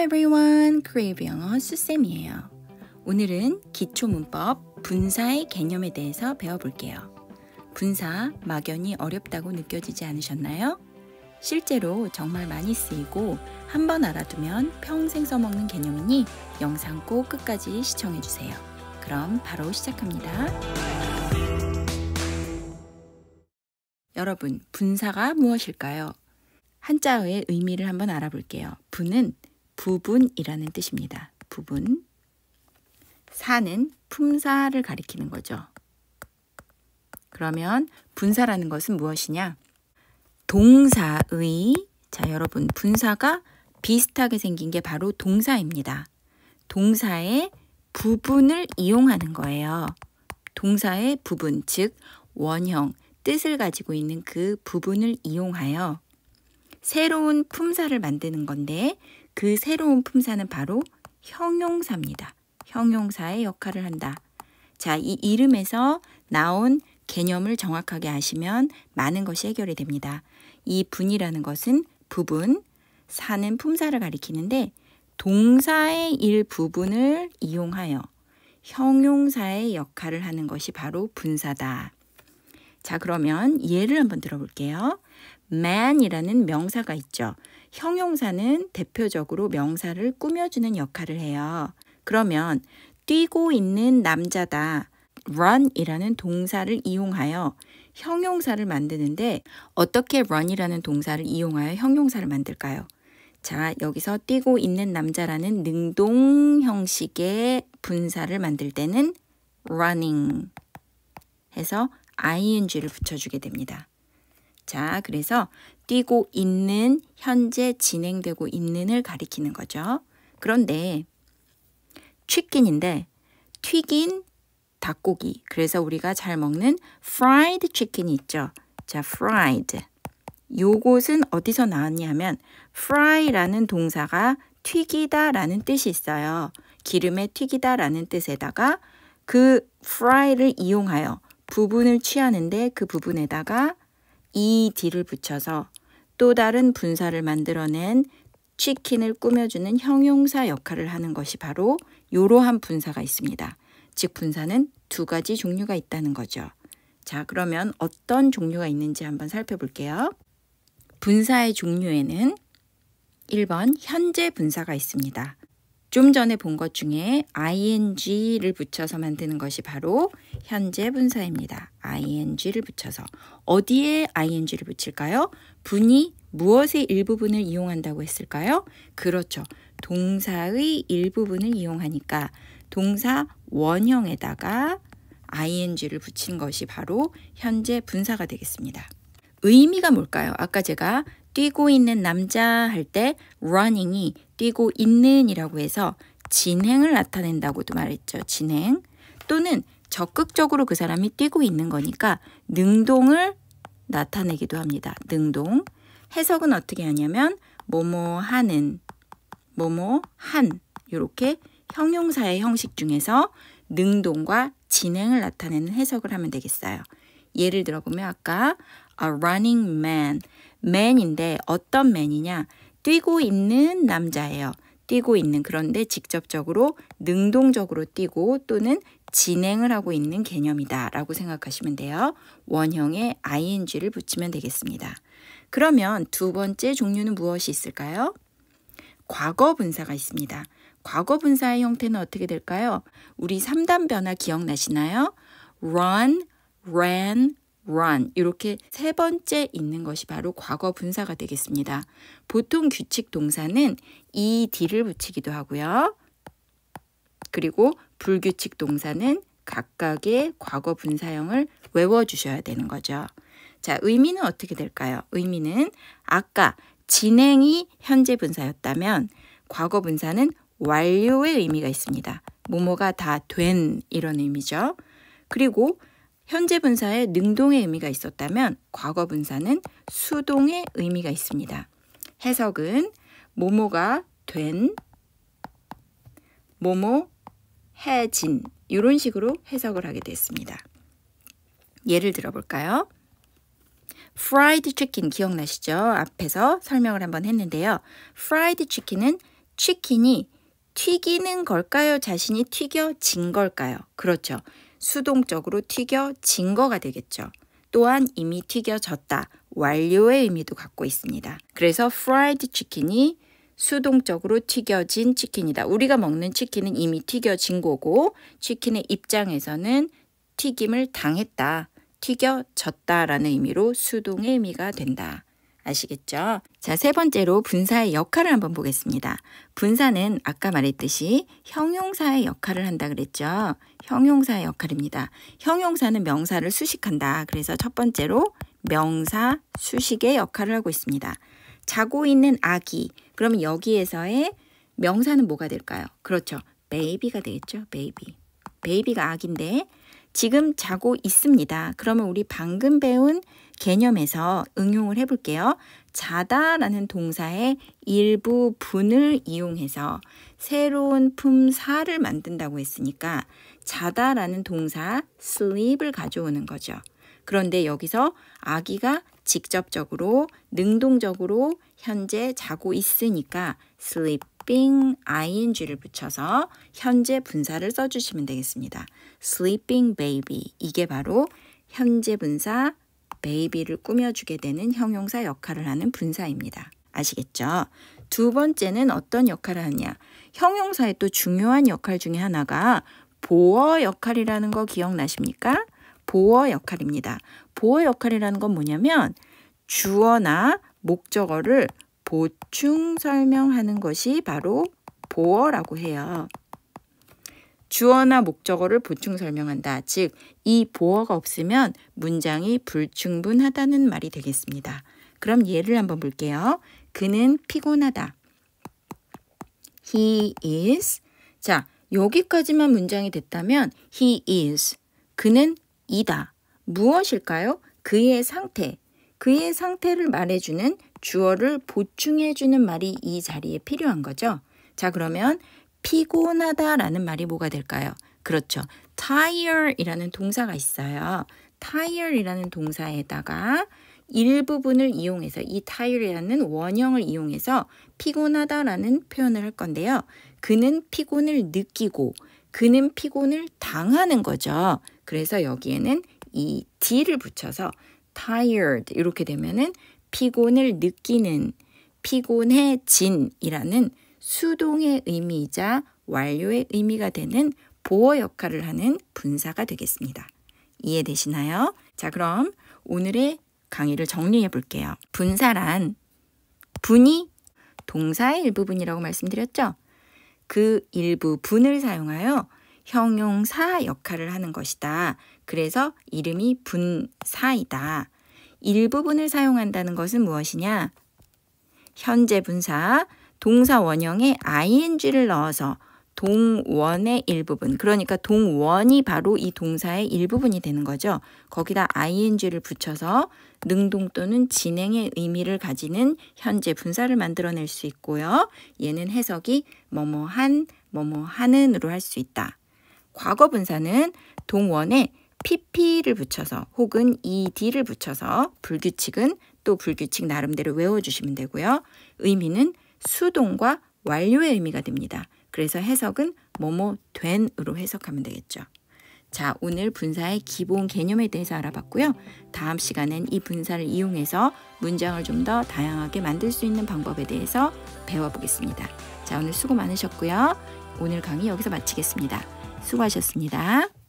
everyone, 크리에이브 영어 수쌤이에요. 오늘은 기초문법 분사의 개념에 대해서 배워볼게요. 분사 막연히 어렵다고 느껴지지 않으셨나요? 실제로 정말 많이 쓰이고 한번 알아두면 평생 써먹는 개념이니 영상 꼭 끝까지 시청해주세요. 그럼 바로 시작합니다. 여러분, 분사가 무엇일까요? 한자어의 의미를 한번 알아볼게요. 분은 부분이라는 뜻입니다. 부분. 사는 품사를 가리키는 거죠. 그러면 분사라는 것은 무엇이냐? 동사의, 자 여러분, 분사가 비슷하게 생긴 게 바로 동사입니다. 동사의 부분을 이용하는 거예요. 동사의 부분, 즉 원형, 뜻을 가지고 있는 그 부분을 이용하여 새로운 품사를 만드는 건데 그 새로운 품사는 바로 형용사입니다. 형용사의 역할을 한다. 자, 이 이름에서 나온 개념을 정확하게 아시면 많은 것이 해결이 됩니다. 이 분이라는 것은 부분, 사는 품사를 가리키는데 동사의 일부분을 이용하여 형용사의 역할을 하는 것이 바로 분사다. 자, 그러면 예를 한번 들어볼게요. man이라는 명사가 있죠. 형용사는 대표적으로 명사를 꾸며주는 역할을 해요. 그러면 뛰고 있는 남자다. run이라는 동사를 이용하여 형용사를 만드는데 어떻게 run이라는 동사를 이용하여 형용사를 만들까요? 자, 여기서 뛰고 있는 남자라는 능동 형식의 분사를 만들 때는 running 해서 ing를 붙여주게 됩니다. 자, 그래서 뛰고 있는, 현재 진행되고 있는을 가리키는 거죠. 그런데 치킨인데 튀긴 닭고기, 그래서 우리가 잘 먹는 fried chicken이 있죠. 자, fried. 요것은 어디서 나왔냐면 fry라는 동사가 튀기다라는 뜻이 있어요. 기름에 튀기다라는 뜻에다가 그 fry를 이용하여 부분을 취하는데 그 부분에다가 ed를 붙여서 또 다른 분사를 만들어낸 치킨을 꾸며주는 형용사 역할을 하는 것이 바로 이러한 분사가 있습니다. 즉 분사는 두 가지 종류가 있다는 거죠. 자, 그러면 어떤 종류가 있는지 한번 살펴볼게요. 분사의 종류에는 1번 현재 분사가 있습니다. 좀 전에 본 것 중에 ing를 붙여서 만드는 것이 바로 현재 분사입니다. ing를 붙여서. 어디에 ing를 붙일까요? 분이 무엇의 일부분을 이용한다고 했을까요? 그렇죠. 동사의 일부분을 이용하니까 동사 원형에다가 ing를 붙인 것이 바로 현재 분사가 되겠습니다. 의미가 뭘까요? 아까 제가 뛰고 있는 남자 할 때 running이 뛰고 있는 이라고 해서 진행을 나타낸다고도 말했죠. 진행. 또는 적극적으로 그 사람이 뛰고 있는 거니까 능동을 나타내기도 합니다. 능동. 해석은 어떻게 하냐면 뭐뭐 하는, 뭐뭐 한, 이렇게 형용사의 형식 중에서 능동과 진행을 나타내는 해석을 하면 되겠어요. 예를 들어보면 아까 a running man, man인데 어떤 man이냐? 뛰고 있는 남자예요. 뛰고 있는, 그런데 직접적으로 능동적으로 뛰고 또는 진행을 하고 있는 개념이다 라고 생각하시면 돼요. 원형에 ing를 붙이면 되겠습니다. 그러면 두 번째 종류는 무엇이 있을까요? 과거 분사가 있습니다. 과거 분사의 형태는 어떻게 될까요? 우리 3단 변화 기억나시나요? run, ran, run 이렇게 세 번째 있는 것이 바로 과거 분사가 되겠습니다. 보통 규칙 동사는 ed를 붙이기도 하고요. 그리고 불규칙 동사는 각각의 과거 분사형을 외워주셔야 되는 거죠. 자, 의미는 어떻게 될까요? 의미는 아까 진행이 현재 분사였다면 과거 분사는 완료의 의미가 있습니다. 뭐뭐가 다 된 이런 의미죠. 그리고 현재 분사에 능동의 의미가 있었다면 과거 분사는 수동의 의미가 있습니다. 해석은 뭐뭐가 된, 뭐뭐 해진 이런 식으로 해석을 하게 됐습니다. 예를 들어볼까요? fried chicken 기억나시죠? 앞에서 설명을 한번 했는데요. fried chicken은 치킨이 튀기는 걸까요? 자신이 튀겨진 걸까요? 그렇죠. 수동적으로 튀겨진 거가 되겠죠. 또한 이미 튀겨졌다. 완료의 의미도 갖고 있습니다. 그래서 fried chicken이 수동적으로 튀겨진 치킨이다. 우리가 먹는 치킨은 이미 튀겨진 거고 치킨의 입장에서는 튀김을 당했다. 튀겨졌다라는 의미로 수동의 의미가 된다. 아시겠죠? 자, 세 번째로 분사의 역할을 한번 보겠습니다. 분사는 아까 말했듯이 형용사의 역할을 한다 그랬죠? 형용사의 역할입니다. 형용사는 명사를 수식한다. 그래서 첫 번째로 명사 수식의 역할을 하고 있습니다. 자고 있는 아기. 그러면 여기에서의 명사는 뭐가 될까요? 그렇죠. baby가 되겠죠. baby. baby가 아기인데 지금 자고 있습니다. 그러면 우리 방금 배운 개념에서 응용을 해볼게요. 자다라는 동사의 일부분을 이용해서 새로운 품사를 만든다고 했으니까 자다라는 동사 sleep을 가져오는 거죠. 그런데 여기서 아기가 직접적으로 능동적으로 현재 자고 있으니까 sleeping ing를 붙여서 현재 분사를 써주시면 되겠습니다. sleeping baby 이게 바로 현재 분사 baby를 꾸며주게 되는 형용사 역할을 하는 분사입니다. 아시겠죠? 두 번째는 어떤 역할을 하느냐. 형용사의 또 중요한 역할 중에 하나가 보어 역할이라는 거 기억나십니까? 보어 역할입니다. 보어 역할이라는 건 뭐냐면 주어나 목적어를 보충 설명하는 것이 바로 보어라고 해요. 주어나 목적어를 보충 설명한다. 즉, 이 보어가 없으면 문장이 불충분하다는 말이 되겠습니다. 그럼 예를 한번 볼게요. 그는 피곤하다. He is. 자, 여기까지만 문장이 됐다면 he is. 그는 이다. 무엇일까요? 그의 상태. 그의 상태를 말해주는 주어를 보충해주는 말이 이 자리에 필요한 거죠. 자, 그러면 피곤하다라는 말이 뭐가 될까요? 그렇죠. tire이라는 동사가 있어요. tire이라는 동사에다가 일부분을 이용해서 이 tire이라는 원형을 이용해서 피곤하다라는 표현을 할 건데요. 그는 피곤을 느끼고 그는 피곤을 당하는 거죠. 그래서 여기에는 이 d를 붙여서 tired 이렇게 되면은 피곤을 느끼는 피곤해진이라는 수동의 의미이자 완료의 의미가 되는 보어 역할을 하는 분사가 되겠습니다. 이해되시나요? 자, 그럼 오늘의 강의를 정리해 볼게요. 분사란 분이 동사의 일부분이라고 말씀드렸죠? 그 일부분을 사용하여 형용사 역할을 하는 것이다. 그래서 이름이 분사이다. 일부분을 사용한다는 것은 무엇이냐? 현재 분사, 동사 원형에 ing를 넣어서 동원의 일부분, 그러니까 동원이 바로 이 동사의 일부분이 되는 거죠. 거기다 ing를 붙여서 능동 또는 진행의 의미를 가지는 현재 분사를 만들어낼 수 있고요. 얘는 해석이 뭐뭐한, 뭐뭐하는으로 할 수 있다. 과거 분사는 동원에 pp를 붙여서 혹은 ed를 붙여서 불규칙은 또 불규칙 나름대로 외워주시면 되고요. 의미는 수동과 완료의 의미가 됩니다. 그래서 해석은 뭐뭐 된으로 해석하면 되겠죠. 자, 오늘 분사의 기본 개념에 대해서 알아봤고요. 다음 시간엔 이 분사를 이용해서 문장을 좀 더 다양하게 만들 수 있는 방법에 대해서 배워보겠습니다. 자, 오늘 수고 많으셨고요. 오늘 강의 여기서 마치겠습니다. 수고하셨습니다.